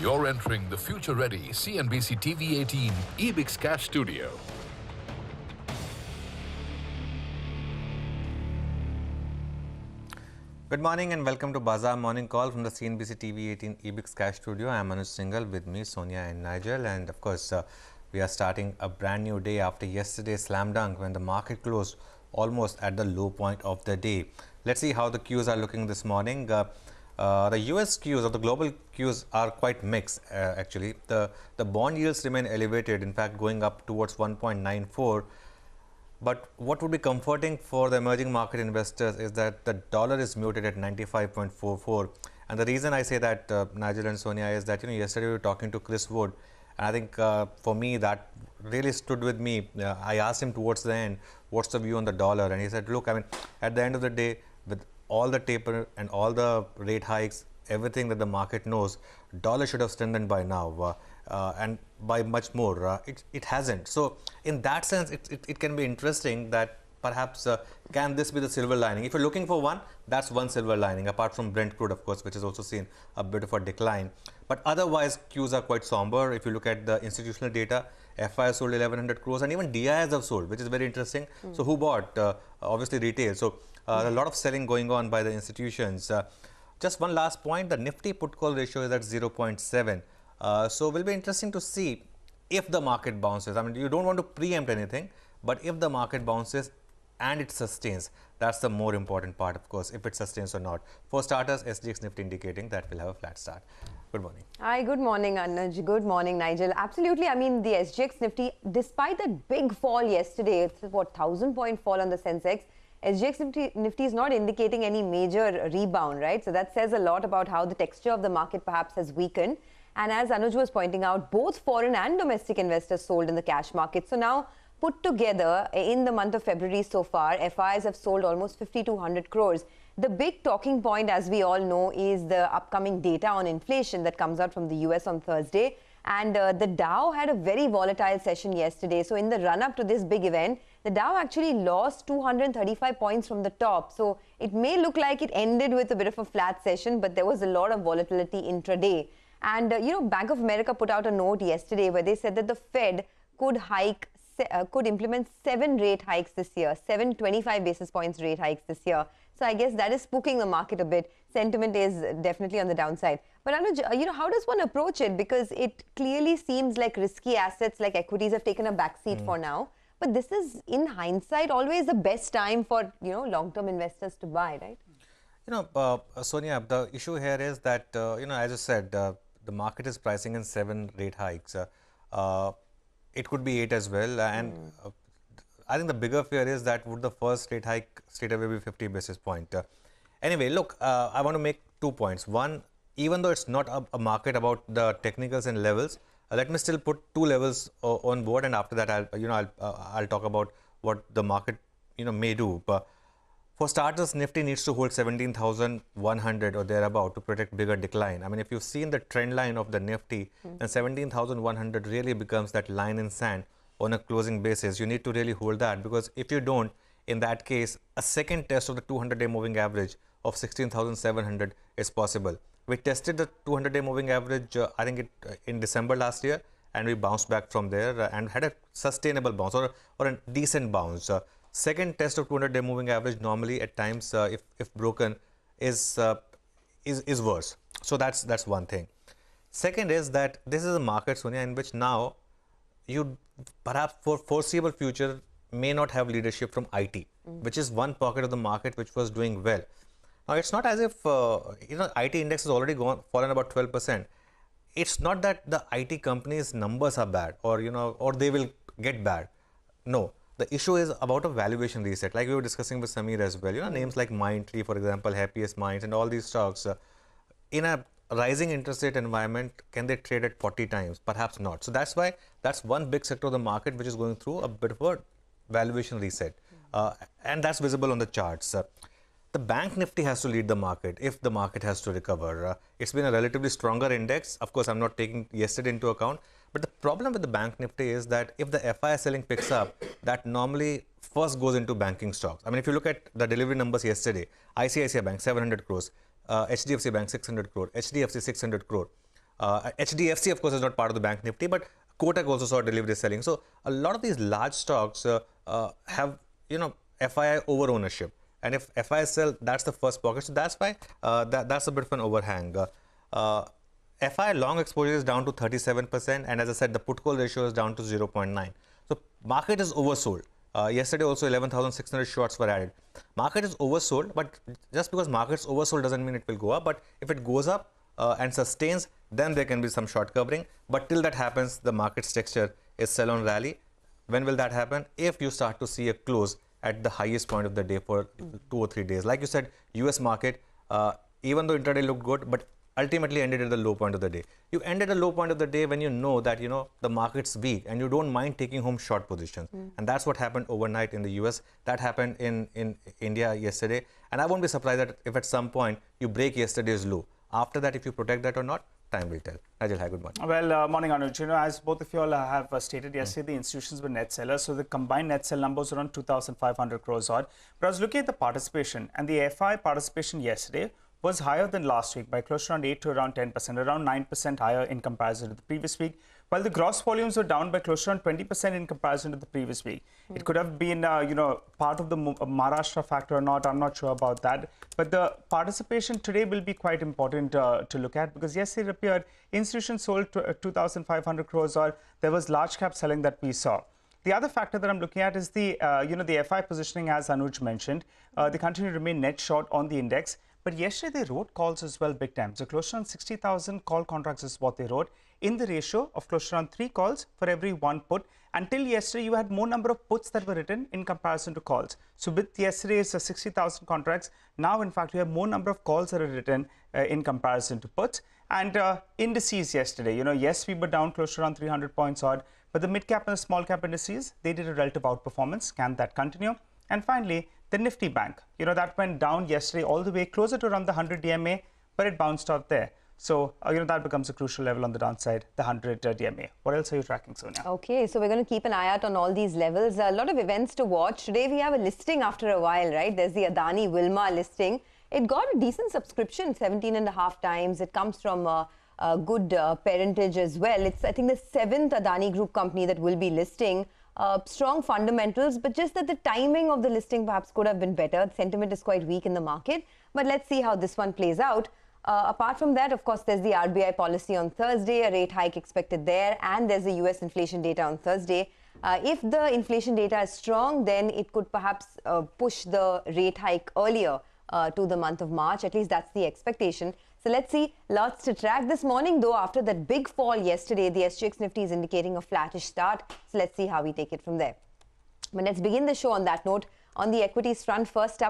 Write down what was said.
You're entering the future-ready CNBC TV 18 EBIX Cash Studio. Good morning and welcome to Bazaar Morning Call from the CNBC TV 18 EBIX Cash Studio. I am Anuj Singhal, with me Sonia and Nigel, and of course we are starting a brand new day after yesterday's slam dunk when the market closed almost at the low point of the day. Let's see how the cues are looking this morning. The US cues or the global cues are quite mixed actually. The bond yields remain elevated, in fact going up towards 1.94. But what would be comforting for the emerging market investors is that the dollar is muted at 95.44. And the reason I say that, Nigel and Sonia, is that yesterday we were talking to Chris Wood, and I think for me that really stood with me. I asked him towards the end, what's the view on the dollar? And he said, look, I mean, at the end of the day, with all the taper and all the rate hikes, everything that the market knows, dollar should have strengthened by now, and by much more. It hasn't. So in that sense, it can be interesting that perhaps can this be the silver lining? If you're looking for one, that's one silver lining, apart from Brent crude, of course, which has also seen a bit of a decline. But otherwise, cues are quite somber. If you look at the institutional data, FI sold 1,100 crores, and even DIs have sold, which is very interesting. So who bought? Obviously retail. So a lot of selling going on by the institutions. Just one last point, the Nifty put call ratio is at 0.7. So it will be interesting to see if the market bounces. I mean, you don't want to preempt anything, but if the market bounces and it sustains, that's the more important part, of course, if it sustains or not. For starters, SGX Nifty indicating that we'll have a flat start. Good morning. Hi, good morning, Anuj. Good morning, Nigel. Absolutely. I mean, the SGX Nifty, despite that big fall yesterday, it's what, 1,000-point fall on the Sensex, SGX Nifty is not indicating any major rebound, right? So that says a lot about how the texture of the market perhaps has weakened. And as Anuj was pointing out, both foreign and domestic investors sold in the cash market. So now, put together in the month of February so far, FIs have sold almost 5,200 crores. The big talking point, as we all know, is the upcoming data on inflation that comes out from the US on Thursday. And the Dow had a very volatile session yesterday. So in the run-up to this big event, the Dow actually lost 235 points from the top. So it may look like it ended with a bit of a flat session, but there was a lot of volatility intraday. And, Bank of America put out a note yesterday where they said that the Fed could implement 7 rate hikes this year, 7 25 basis points rate hikes this year. So I guess that is spooking the market a bit. Sentiment is definitely on the downside. But Anuj, how does one approach it? Because it clearly seems like risky assets like equities have taken a backseat for now. But this is, in hindsight, always the best time for, long-term investors to buy, right? Sonia, the issue here is that, as you said, the market is pricing in 7 rate hikes. It could be 8 as well. And I think the bigger fear is that would the first rate hike straight away be 50 basis point. Anyway, look, I want to make 2 points. One, even though it's not a market about the technicals and levels, let me still put 2 levels on board, and after that, I'll talk about what the market may do. But for starters, Nifty needs to hold 17,100 or thereabout to protect bigger decline. I mean, if you've seen the trend line of the Nifty, then 17,100 really becomes that line in sand on a closing basis. You need to really hold that, because if you don't, in that case, a second test of the 200-day moving average of 16,700 is possible. We tested the 200-day moving average, I think in December last year, and we bounced back from there and had a sustainable bounce or a decent bounce. Second test of 200-day moving average normally at times, if broken, is worse. So that's one thing. Second is that this is a market, Sonia, in which now you perhaps for foreseeable future may not have leadership from IT, which is one pocket of the market which was doing well. Now, it's not as if, IT index has already fallen about 12%. It's not that the IT companies' numbers are bad or they will get bad. No, the issue is about a valuation reset, like we were discussing with Samir as well. Names like Mindtree, for example, Happiest Minds, and all these stocks, in a rising interest rate environment, can they trade at 40 times? Perhaps not. So that's why that's one big sector of the market which is going through a bit of a valuation reset. And that's visible on the charts. The Bank Nifty has to lead the market if the market has to recover. It's been a relatively stronger index. Of course, I'm not taking yesterday into account. But the problem with the Bank Nifty is that if the FI selling picks up, that normally first goes into banking stocks. I mean, if you look at the delivery numbers yesterday, ICICI Bank 700 crores, HDFC Bank 600 crore, HDFC 600 crore. HDFC, of course, is not part of the Bank Nifty, but Kotak also saw delivery selling. So a lot of these large stocks have, FII over ownership. And if FII sell, that's the first pocket. So that's why that's a bit of an overhang. FI long exposure is down to 37%, and as I said, the put call ratio is down to 0.9. So market is oversold. Yesterday also 11,600 shorts were added. Market is oversold, but just because market's oversold doesn't mean it will go up. But if it goes up and sustains, then there can be some short covering. But till that happens, the market's texture is sell on rally. When will that happen? If you start to see a close at the highest point of the day for 2 or 3 days. Like you said, US market, even though intraday looked good, but ultimately ended at the low point of the day. You end at a low point of the day when you know that the market's weak and you don't mind taking home short positions. And that's what happened overnight in the US. That happened in India yesterday. And I won't be surprised that if at some point you break yesterday's low. After that, if you protect that or not, time will tell. Nigel, hi, good morning. Well, morning, Anuj. As both of you all have stated yesterday, the institutions were net sellers. So the combined net sell numbers were around 2,500 crores odd. But I was looking at the participation, and the FI participation yesterday was higher than last week by close to around 8 to around 10%, around 9% higher in comparison to the previous week, while the gross volumes were down by close to around 20% in comparison to the previous week. It could have been, part of the Maharashtra factor or not. I'm not sure about that. But the participation today will be quite important to look at, because yesterday it appeared institutions sold 2,500 crores, or there was large cap selling that we saw. The other factor that I'm looking at is the, the FI positioning, as Anuj mentioned. They continue to remain net short on the index. But yesterday they wrote calls as well big time. So close to around 60,000 call contracts is what they wrote, in the ratio of close to around 3 calls for every 1 put. Until yesterday, you had more number of puts that were written in comparison to calls. So with yesterday's 60,000 contracts, now in fact, we have more number of calls that are written in comparison to puts. And indices yesterday, yes, we were down close to around 300 points odd, but the mid cap and the small cap indices, they did a relative outperformance. Can that continue? And finally, the Nifty Bank, that went down yesterday all the way closer to around the 100 DMA, but it bounced out there. So, that becomes a crucial level on the downside, the 100 DMA. What else are you tracking, Sonia? Okay, so we're going to keep an eye out on all these levels. A lot of events to watch. Today we have a listing after a while, right? There's the Adani Wilmar listing. It got a decent subscription, 17.5 times. It comes from a good parentage as well. It's, I think, the 7th Adani Group company that will be listing. Strong fundamentals, but just that the timing of the listing perhaps could have been better. The sentiment is quite weak in the market, but let's see how this one plays out. Apart from that, of course, there's the RBI policy on Thursday, a rate hike expected there, and there's the US inflation data on Thursday. If the inflation data is strong, then it could perhaps push the rate hike earlier to the month of March. At least that's the expectation. So let's see, lots to track this morning, though. After that big fall yesterday, the SGX Nifty is indicating a flattish start. So let's see how we take it from there. But let's begin the show on that note. On the equities front, first up,